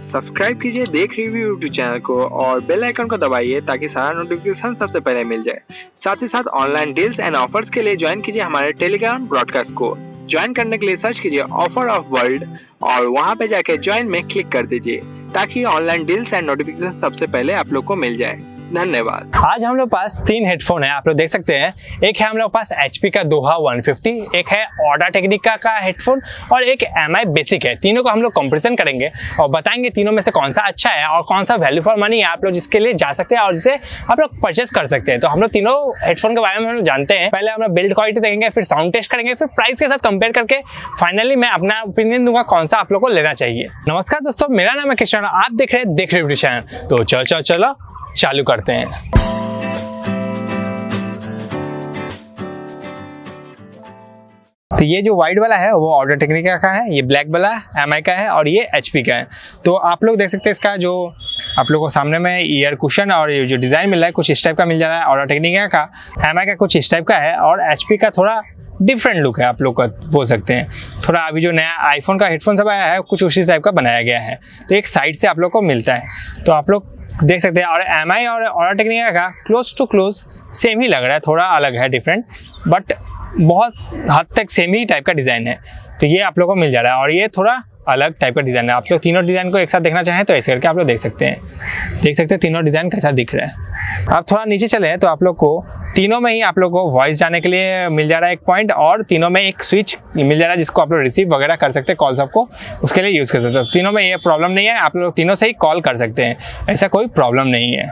Subscribe कीजिए देख review YouTube channel को और बेल आइकन को दबाइए ताकि सारा नोटिफिकेशन सबसे पहले मिल जाए। साथ ही साथ ऑनलाइन डील्स एंड ऑफर्स के लिए ज्वाइन कीजिए हमारे टेलीग्राम ब्रॉडकास्ट को। ज्वाइन करने के लिए सर्च कीजिए ऑफर ऑफ वर्ल्ड और वहां पे जाके ज्वाइन में क्लिक कर दीजिए ताकि ऑनलाइन डील्स एंड नोटिफिकेशन सबसे पहले आप लोग को मिल जाए। धन्यवाद। आज हम लोग पास 3 हेडफोन है, आप लोग देख सकते हैं। एक है हम लोग पास HP का दोहा 150, एक है Audio-Technica का हेडफोन और एक MI बेसिक है। तीनों को हम लोग कंपैरिजन करेंगे और बताएंगे तीनों में से कौन सा अच्छा है और कौन सा वैल्यू फॉर मनी है आप लोग जिसके लिए जा सकते हैं और जिसे आप लोग परचेस कर सकते हैं। तो हम लोग तीनों हेडफोन के बारे में हम लोग जानते हैं। पहले हम लोग बिल्ड क्वालिटी देखेंगे, फिर साउंड टेस्ट करेंगे, फिर प्राइस के साथ कंपेयर करके फाइनली मैं अपना ओपिनियन दूंगा कौन सा आप लोग को लेना चाहिए। नमस्कार दोस्तों, मेरा नाम है किशन, आप देख रहे हैं देख रिव्यू चैनल। तो चलो चालू करते हैं। तो ये जो वाइट वाला है वो Audio-Technica का है, ये ब्लैक वाला MI का है और ये HP का है। तो आप लोग देख सकते हैं इसका जो आप लोगों को सामने में ईयर कुशन और ये जो डिज़ाइन मिल रहा है कुछ इस टाइप का मिल जा रहा है। Audio-Technica का, MI का कुछ इस टाइप का है और HP का थोड़ा डिफरेंट लुक है, आप लोग का बोल सकते हैं। थोड़ा अभी जो नया आईफोन का हेडफोन सब आया है कुछ उसी टाइप का बनाया गया है। तो एक साइड से आप लोग को मिलता है, तो आप लोग देख सकते हैं। और MI और Audio-Technica का क्लोज टू क्लोज सेम ही लग रहा है, थोड़ा अलग है डिफरेंट, बट बहुत हद तक सेम ही टाइप का डिज़ाइन है। तो ये आप लोग को मिल जा रहा है और ये थोड़ा अलग टाइप का डिज़ाइन है। आप लोग तीनों डिज़ाइन को एक साथ देखना चाहें तो ऐसे करके आप लोग देख सकते हैं तीनों डिज़ाइन कैसा दिख रहा है। आप थोड़ा नीचे चले हैं तो आप लोग को तीनों में ही आप लोग को वॉइस जाने के लिए मिल जा रहा है एक पॉइंट और तीनों में एक स्विच मिल जा रहा है जिसको आप लोग रिसीव वगैरह कर सकते हैं, कॉल्स आपको उसके लिए यूज़ कर सकते हैं। तीनों में ये प्रॉब्लम नहीं है, आप लोग तीनों से ही कॉल कर सकते हैं, ऐसा कोई प्रॉब्लम नहीं है।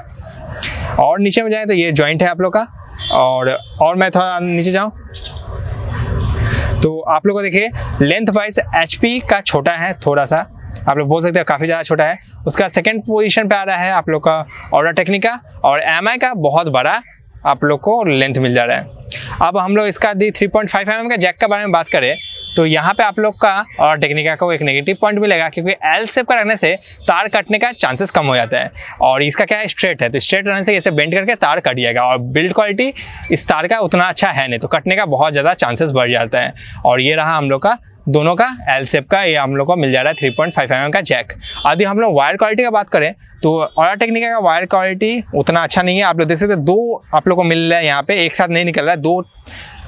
और नीचे में जाएँ तो ये जॉइंट है आप लोग का। और मैं थोड़ा नीचे जाऊँ तो आप लोग को देखिए लेंथ वाइज HP का छोटा है, थोड़ा सा आप लोग बोल सकते हैं काफ़ी ज़्यादा छोटा है। उसका सेकंड पोजीशन पे आ रहा है आप लोग का Audio-Technica और MI का बहुत बड़ा आप लोग को लेंथ मिल जा रहा है। अब हम लोग इसका 3.5 mm का जैक के बारे में बात करें तो यहाँ पे आप लोग का Audio-Technica को एक नेगेटिव पॉइंट मिलेगा क्योंकि L शेप का रखने से तार कटने का चांसेस कम हो जाता है। और इसका क्या है, स्ट्रेट है, तो स्ट्रेट रहने से ऐसे बेंड करके तार कट जाएगा और बिल्ड क्वालिटी इस तार का उतना अच्छा है नहीं, तो कटने का बहुत ज़्यादा चांसेस बढ़ जाता है। और ये रहा हम लोग का दोनों का L शेप का, ये हम लोग को मिल जा रहा है 3.5 mm का जैक। यदि हम लोग वायर क्वालिटी का बात करें तो Audio-Technica का वायर क्वालिटी उतना अच्छा नहीं है। आप लोग देख सकते हैं 2 आप लोग को मिल रहा है यहाँ पे, एक साथ नहीं निकल रहा है, 2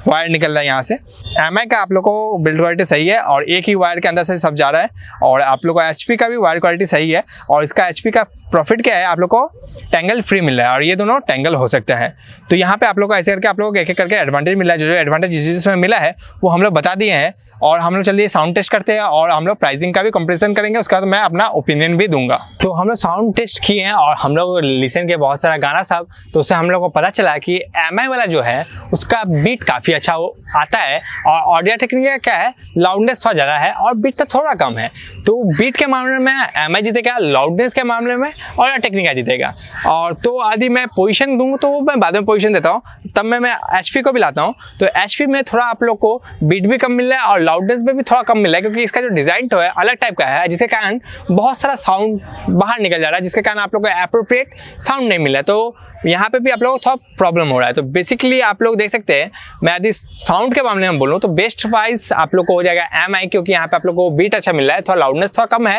वायर निकल रहा है यहाँ से। MI का आप लोग को बिल्ड क्वालिटी सही है और एक ही वायर के अंदर से सब जा रहा है। और आप लोग को HP का भी वायर क्वालिटी सही है और इसका HP का प्रॉफिट क्या है, आप लोग को टेंगल फ्री मिल रहा है और ये दोनों टेंगल हो सकता है। तो यहाँ पे आप लोग को ऐसे करके आप लोग को एक एक करके एडवांटेज मिला है। जो एडवांटेज जिसमें मिला है वो हम लोग बता दिए हैं और हम लोग चलिए साउंड टेस्ट करते हैं और हम लोग प्राइसिंग का भी कंपैरिजन करेंगे, उसका तो मैं अपना ओपिनियन भी दूंगा। तो हम लोग साउंड टेस्ट किए हैं और हम लोग लिसन किए बहुत सारा गाना सब, तो उससे हम लोग को पता चला कि MI वाला जो है उसका बीट काफ़ी अच्छा आता है और Audio-Technica क्या है, लाउडनेस थोड़ा ज़्यादा है और बीट तो थोड़ा कम है। तो बीट के मामले में MI जीतेगा, लाउडनेस के मामले में Audio-Technica जीतेगा। और तो यदि मैं पोजीशन दूंगा तो मैं बाद में पोजीशन देता हूँ, तब मैं HP को भी लाता हूँ। तो HP में थोड़ा आप लोग को बीट भी कम मिल रहा है और लाउडनेस में भी थोड़ा कम मिल रहा है क्योंकि इसका जो डिज़ाइन तो है अलग टाइप का है जिसके कारण बहुत सारा साउंड बाहर निकल जा रहा है, जिसके कारण आप लोग को एप्रोप्रिएट साउंड नहीं मिल रहा है। तो यहाँ पे भी आप लोगों को थोड़ा प्रॉब्लम हो रहा है। तो बेसिकली आप लोग देख सकते हैं, मैं यदि साउंड के मामले में बोलूँ तो बेस्ट वाइज आप लोग को हो जाएगा MI, क्योंकि यहाँ पे आप लोग को बीट अच्छा मिल रहा है, थोड़ा लाउडनेस थोड़ा कम है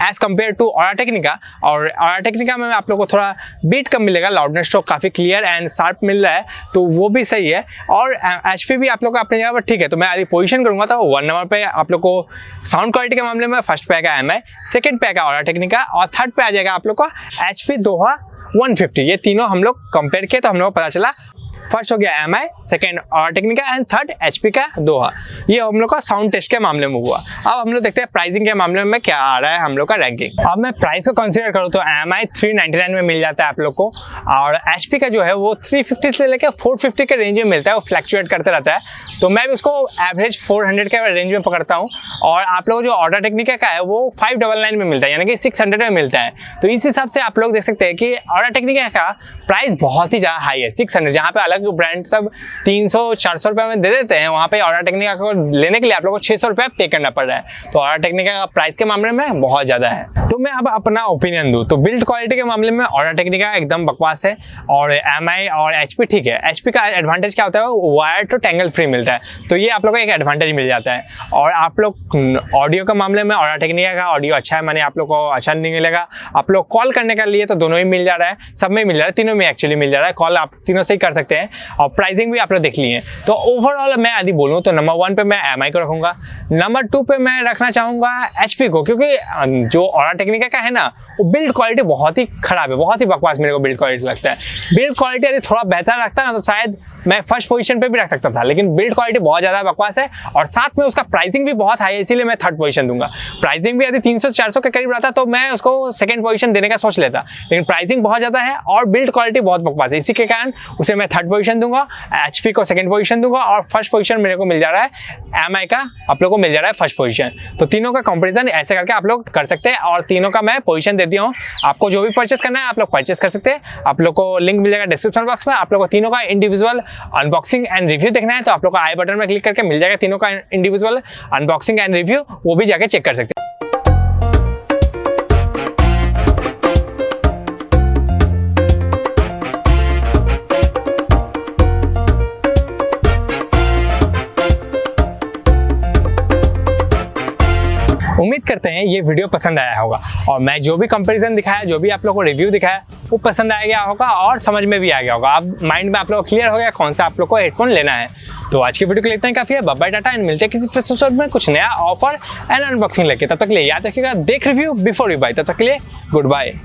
एज कम्पेयर टू Audio-Technica। और Audio-Technica में आप लोग को थोड़ा बीट कम मिलेगा, लाउडनेस तो काफ़ी क्लियर एंड शार्प मिल रहा है, तो वो भी सही है। और HP भी आप लोग का अपने जगह पर ठीक है। तो मैं यदि पोजिशन करूँगा तो 1 नंबर पे आप लोग को साउंड क्वालिटी के मामले में फर्स्ट पे आएगा MI, सेकेंड पे आएगा Audio-Technica और थर्ड पे आ जाएगा आप लोग का HP दोहा 150। ये तीनों हम लोग कंपेयर किए तो हम लोग को पता चला फर्स्ट हो गया MI, second Audio-Technica and third HP का दोहा। ये हम लोग का साउंड टेस्ट के मामले में हुआ। अब हम लोग देखते हैं प्राइसिंग के मामले में क्या आ रहा है हम लोग का रैंकिंग। अब मैं प्राइस को कंसीडर करूँ तो MI 399 में मिल जाता है आप लोग को और HP का जो है वो 350 से लेकर 450 के रेंज में मिलता है, वो फ्लैक्चुएट करते रहता है। तो मैं भी उसको एवरेज 400 के रेंज में पकड़ता हूँ। और आप लोग जो Audio-Technica का है वो 599 में मिलता है, यानी कि 600 में मिलता है। तो इस हिसाब से आप लोग देख सकते हैं कि Audio-Technica का प्राइस बहुत ही ज़्यादा हाई है, 600, जहाँ पे अलग अलग ब्रांड सब 300-400 रुपये में दे देते हैं, वहाँ पे Audio-Technica को लेने के लिए आप लोगों को 600 रुपये पे करना पड़ रहा है। तो Audio-Technica का प्राइस के मामले में बहुत ज़्यादा है। तो मैं अब अपना ओपिनियन दूँ तो बिल्ड क्वालिटी के मामले में Audio-Technica एकदम बकवास है और MI और HP ठीक है। HP का एडवांटेज क्या होता है, वायर टू टेंगल फ्री मिलता है, तो ये आप लोग को एक एडवांटेज मिल जाता है। और आप लोग ऑडियो के मामले में Audio-Technica का ऑडियो अच्छा है, माने आप लोग को अच्छा नहीं मिलेगा। आप लोग कॉल करने के लिए तो दोनों ही मिल जा रहा है, सब में मिल रहा है, तीनों में एक्चुअली मिल जा रहा है, कॉल आप तीनों से ही कर सकते हैं और प्राइसिंग भी आप लोग देख लिए। तो ओवरऑल मैं यदि बोलूँ तो नंबर 1 पे मैं MI को रखूँगा, नंबर 2 पे मैं रखना चाहूँगा HP को, क्योंकि जो Audio-Technica का है ना वो बिल्ड क्वालिटी बहुत ही खराब है, बहुत ही बकवास मेरे को बिल्ड क्वालिटी लगता है। बिल्ड क्वालिटी यदि थोड़ा बेहतर रखता ना तो शायद मैं फर्स्ट पोजीशन पे भी रख सकता था, लेकिन बिल्ड क्वालिटी बहुत ज़्यादा बकवास है और साथ में उसका प्राइसिंग भी बहुत हाई है, इसीलिए मैं थर्ड पोजीशन दूंगा। प्राइसिंग भी यदि 300-400 के करीब रहता तो मैं उसको सेकंड पोजीशन देने का सोच लेता, लेकिन प्राइसिंग बहुत ज़्यादा है और बिल्ड क्वालिटी बहुत बकवास है, इसी के कारण उसे मैं थर्ड पोजीशन दूंगा, HP को सेकंड पोजीशन दूंगा और फर्स्ट पोजीशन मेरे को मिल जा रहा है MI का, आप लोग को मिल जा रहा है फर्स्ट पोजीशन। तो तीनों का कंपेरिजन ऐसे करके आप लोग कर सकते हैं और तीनों का मैं पोजीशन दे दिया हूँ। आपको जो भी परचेस करना है आप लोग परचेस कर सकते हैं, आप लोग को लिंक मिल जाएगा डिस्क्रिप्शन बॉक्स में। आप लोग को तीनों का इंडिविजुअल अनबॉक्सिंग एंड रिव्यू देखना है तो आप लोग को आई बटन में क्लिक करके मिल जाएगा तीनों का इंडिविजुअल अनबॉक्सिंग एंड रिव्यू, वो भी जाके चेक कर सकते हैं। उम्मीद करते हैं ये वीडियो पसंद आया होगा और मैं जो भी कंपैरिजन दिखाया, जो भी आप लोगों को रिव्यू दिखाया वो पसंद आ गया होगा और समझ में भी आ गया होगा। अब माइंड में आप लोग क्लियर हो गया कौन सा आप लोग को हेडफोन लेना है। तो आज की वीडियो के लिए इतना ही काफी है। बाय बाय, टाटा एंड मिलते हैं किसी फिर एपिसोड में कुछ नया ऑफर एंड अनबॉक्सिंग लेके। तब तक के लिए याद रखिएगा, देख रिव्यू बिफोर यू बाय। तब तक के लिए गुड बाय।